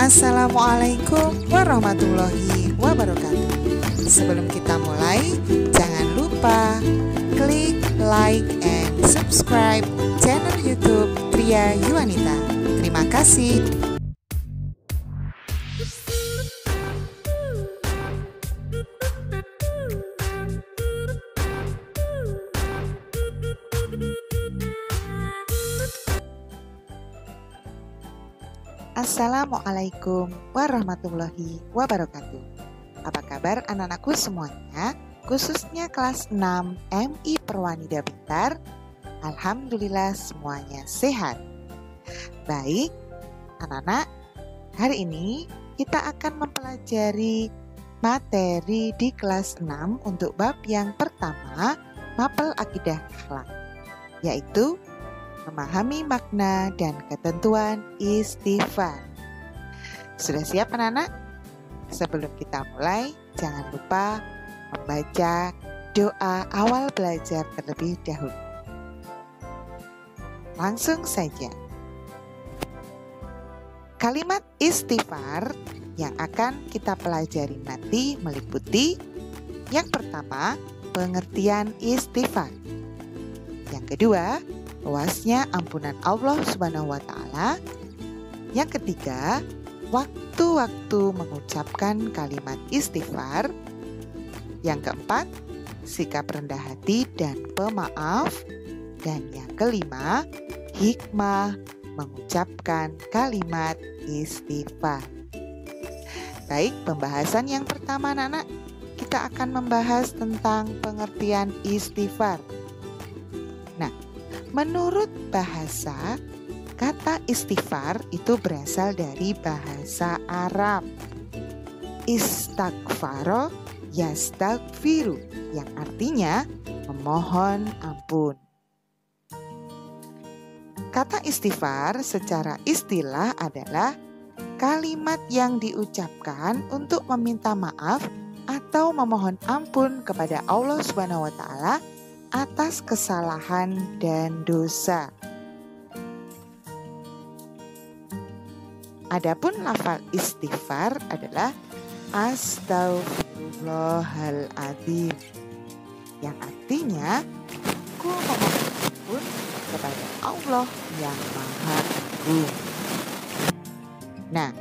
Assalamualaikum warahmatullahi wabarakatuh. Sebelum kita mulai, jangan lupa klik like and subscribe channel YouTube Tria Yuanita. Terima kasih. Assalamualaikum warahmatullahi wabarakatuh. Apa kabar anak-anakku semuanya, khususnya kelas 6 MI Perwanida Pintar? Alhamdulillah semuanya sehat. Baik, anak-anak, hari ini kita akan mempelajari materi di kelas 6 untuk bab yang pertama, mapel akidah akhlak, yaitu memahami makna dan ketentuan istighfar. Sudah siap anak-anak? Sebelum kita mulai, jangan lupa membaca doa awal belajar terlebih dahulu. Langsung saja. Kalimat istighfar yang akan kita pelajari nanti meliputi yang pertama, pengertian istighfar. Yang kedua, luasnya ampunan Allah Subhanahu wa Ta'ala. Yang ketiga, waktu-waktu mengucapkan kalimat istighfar. Yang keempat, sikap rendah hati dan pemaaf. Dan yang kelima, hikmah mengucapkan kalimat istighfar. Baik, pembahasan yang pertama anak-anak, kita akan membahas tentang pengertian istighfar. Nah, menurut bahasa, kata istighfar itu berasal dari bahasa Arab. Istaghfaro yastaghfiru, yang artinya memohon ampun. Kata istighfar secara istilah adalah kalimat yang diucapkan untuk meminta maaf atau memohon ampun kepada Allah Subhanahu wa Ta'ala atas kesalahan dan dosa. Adapun lafal istighfar adalah Astaghfirullahaladzim, yang artinya aku memohon ampun kepada Allah yang Maha Agung. Nah,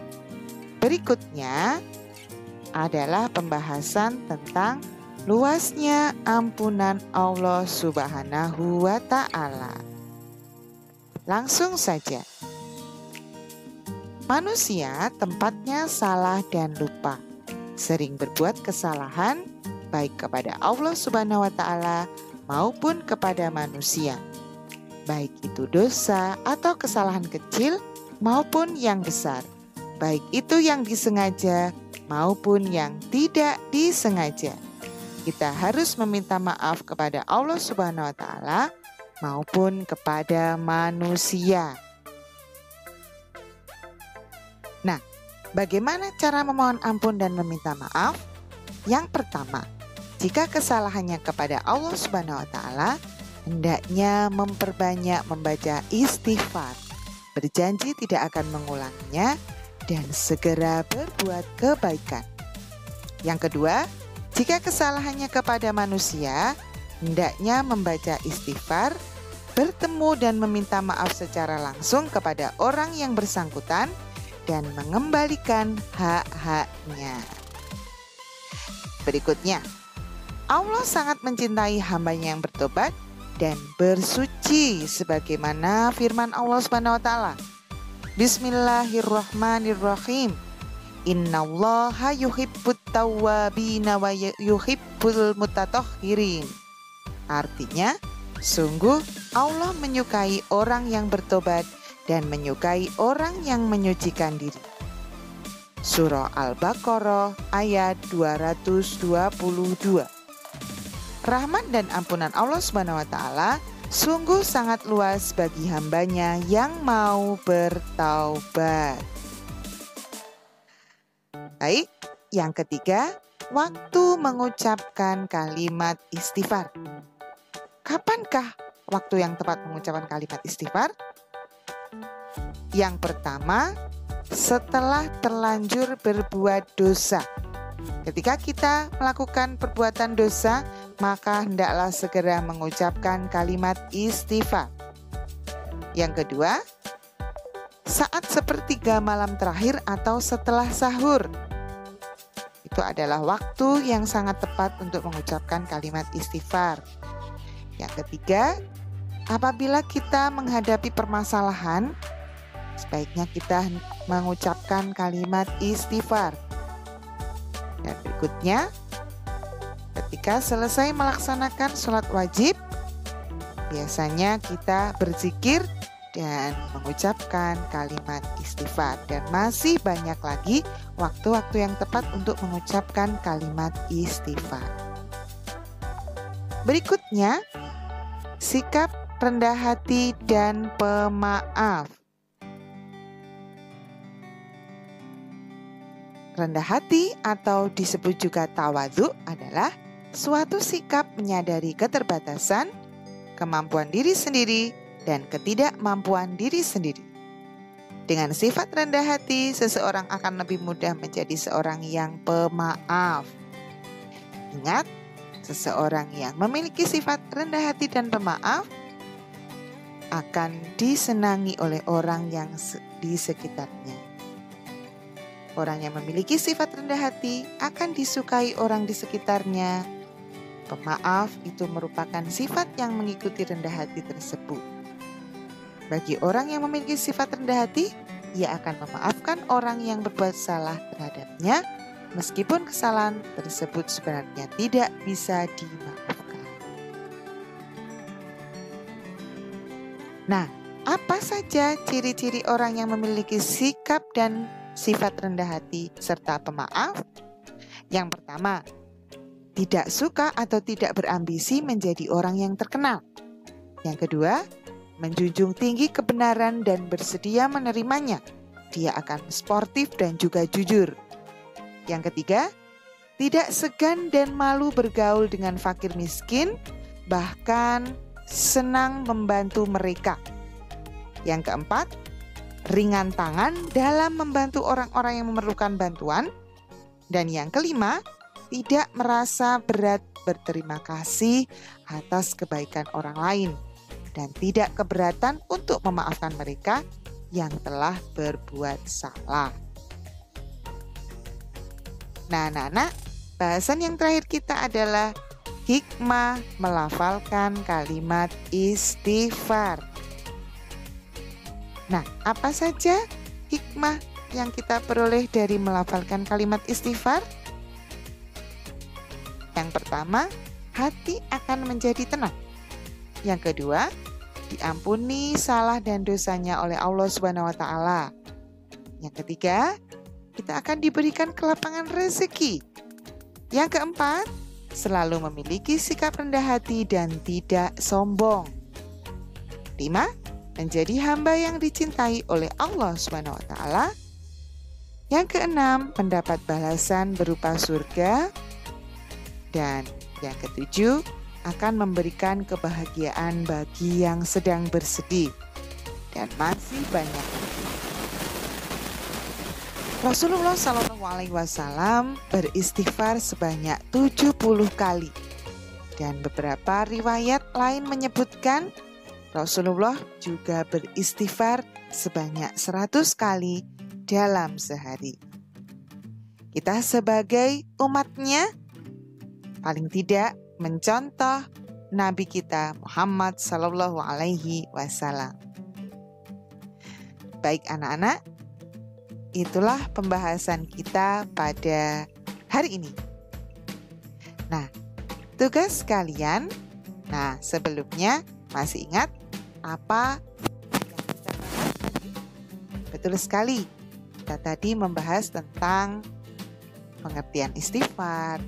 berikutnya adalah pembahasan tentang luasnya ampunan Allah Subhanahu wa Ta'ala. Langsung saja. Manusia tempatnya salah dan lupa, sering berbuat kesalahan baik kepada Allah Subhanahu wa Ta'ala maupun kepada manusia, baik itu dosa atau kesalahan kecil maupun yang besar, baik itu yang disengaja maupun yang tidak disengaja. Kita harus meminta maaf kepada Allah Subhanahu wa Ta'ala maupun kepada manusia. Nah, bagaimana cara memohon ampun dan meminta maaf? Yang pertama, jika kesalahannya kepada Allah Subhanahu wa Ta'ala, hendaknya memperbanyak membaca istighfar, berjanji tidak akan mengulanginya, dan segera berbuat kebaikan. Yang kedua, jika kesalahannya kepada manusia, hendaknya membaca istighfar, bertemu dan meminta maaf secara langsung kepada orang yang bersangkutan, dan mengembalikan hak-haknya. Berikutnya, Allah sangat mencintai hambanya yang bertobat dan bersuci sebagaimana firman Allah Subhanahu wa Ta'ala. Bismillahirrahmanirrahim. Innallaha yuhibbut tawwabina wa yuhibbul mutatahhirin. Artinya, sungguh Allah menyukai orang yang bertobat dan menyukai orang yang menyucikan diri. Surah Al-Baqarah ayat 222. Rahmat dan ampunan Allah Subhanahu wa Ta'ala sungguh sangat luas bagi hambanya yang mau bertaubat. Baik, yang ketiga, waktu mengucapkan kalimat istighfar. Kapankah waktu yang tepat mengucapkan kalimat istighfar? Yang pertama, setelah terlanjur berbuat dosa. Ketika kita melakukan perbuatan dosa, maka hendaklah segera mengucapkan kalimat istighfar. Yang kedua, saat sepertiga malam terakhir atau setelah sahur. Itu adalah waktu yang sangat tepat untuk mengucapkan kalimat istighfar. Yang ketiga, apabila kita menghadapi permasalahan, sebaiknya kita mengucapkan kalimat istighfar. Dan berikutnya, ketika selesai melaksanakan sholat wajib, biasanya kita berzikir dan mengucapkan kalimat istighfar. Dan masih banyak lagi waktu-waktu yang tepat untuk mengucapkan kalimat istighfar. Berikutnya, sikap rendah hati dan pemaaf. Rendah hati atau disebut juga tawadhu adalah suatu sikap menyadari keterbatasan, kemampuan diri sendiri, dan ketidakmampuan diri sendiri. Dengan sifat rendah hati, seseorang akan lebih mudah menjadi seorang yang pemaaf. Ingat, seseorang yang memiliki sifat rendah hati dan pemaaf akan disenangi oleh orang yang di sekitarnya. Orang yang memiliki sifat rendah hati akan disukai orang di sekitarnya. Pemaaf itu merupakan sifat yang mengikuti rendah hati tersebut. Bagi orang yang memiliki sifat rendah hati, ia akan memaafkan orang yang berbuat salah terhadapnya, meskipun kesalahan tersebut sebenarnya tidak bisa dimaafkan. Nah, apa saja ciri-ciri orang yang memiliki sikap dan sifat rendah hati serta pemaaf? Yang pertama, tidak suka atau tidak berambisi menjadi orang yang terkenal. Yang kedua, menjunjung tinggi kebenaran dan bersedia menerimanya. Dia akan sportif dan juga jujur. Yang ketiga, tidak segan dan malu bergaul dengan fakir miskin, bahkan senang membantu mereka. Yang keempat, ringan tangan dalam membantu orang-orang yang memerlukan bantuan. Dan yang kelima, tidak merasa berat berterima kasih atas kebaikan orang lain dan tidak keberatan untuk memaafkan mereka yang telah berbuat salah. Nah, anak-anak, bahasan yang terakhir kita adalah hikmah melafalkan kalimat istighfar. Nah, apa saja hikmah yang kita peroleh dari melafalkan kalimat istighfar? Yang pertama, hati akan menjadi tenang. Yang kedua, diampuni salah dan dosanya oleh Allah Subhanahu wa taala. Yang ketiga, kita akan diberikan kelapangan rezeki. Yang keempat, selalu memiliki sikap rendah hati dan tidak sombong. 5. Menjadi hamba yang dicintai oleh Allah Subhanahu wa taala. Yang keenam, mendapat balasan berupa surga. Dan yang ketujuh, akan memberikan kebahagiaan bagi yang sedang bersedih. Dan masih banyak. Rasulullah SAW beristighfar sebanyak 70 kali. Dan beberapa riwayat lain menyebutkan Rasulullah juga beristighfar sebanyak 100 kali dalam sehari. Kita sebagai umatnya paling tidak mencontoh Nabi kita Muhammad Sallallahu Alaihi Wasallam. Baik anak-anak, itulah pembahasan kita pada hari ini. Nah, tugas kalian, sebelumnya masih ingat apa yang kita bahas tadi? Betul sekali, kita tadi membahas tentang pengertian istighfar,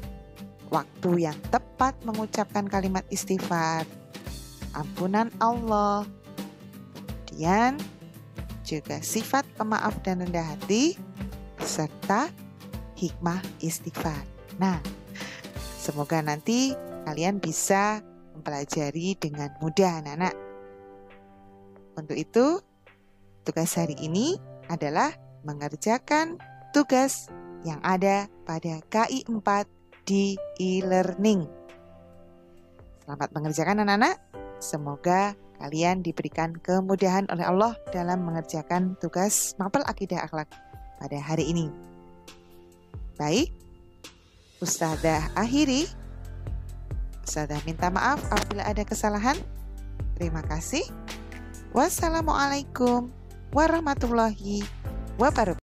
waktu yang tepat mengucapkan kalimat istighfar, ampunan Allah, kemudian juga sifat pemaaf dan rendah hati, serta hikmah istighfar. Nah, semoga nanti kalian bisa mempelajari dengan mudah anak-anak. Untuk itu, tugas hari ini adalah mengerjakan tugas yang ada pada KI 4 di e-learning. Selamat mengerjakan anak-anak. Semoga kalian diberikan kemudahan oleh Allah dalam mengerjakan tugas mapel akidah akhlak pada hari ini. Baik, Ustadzah akhiri. Ustadzah minta maaf apabila ada kesalahan. Terima kasih. Wassalamualaikum warahmatullahi wabarakatuh.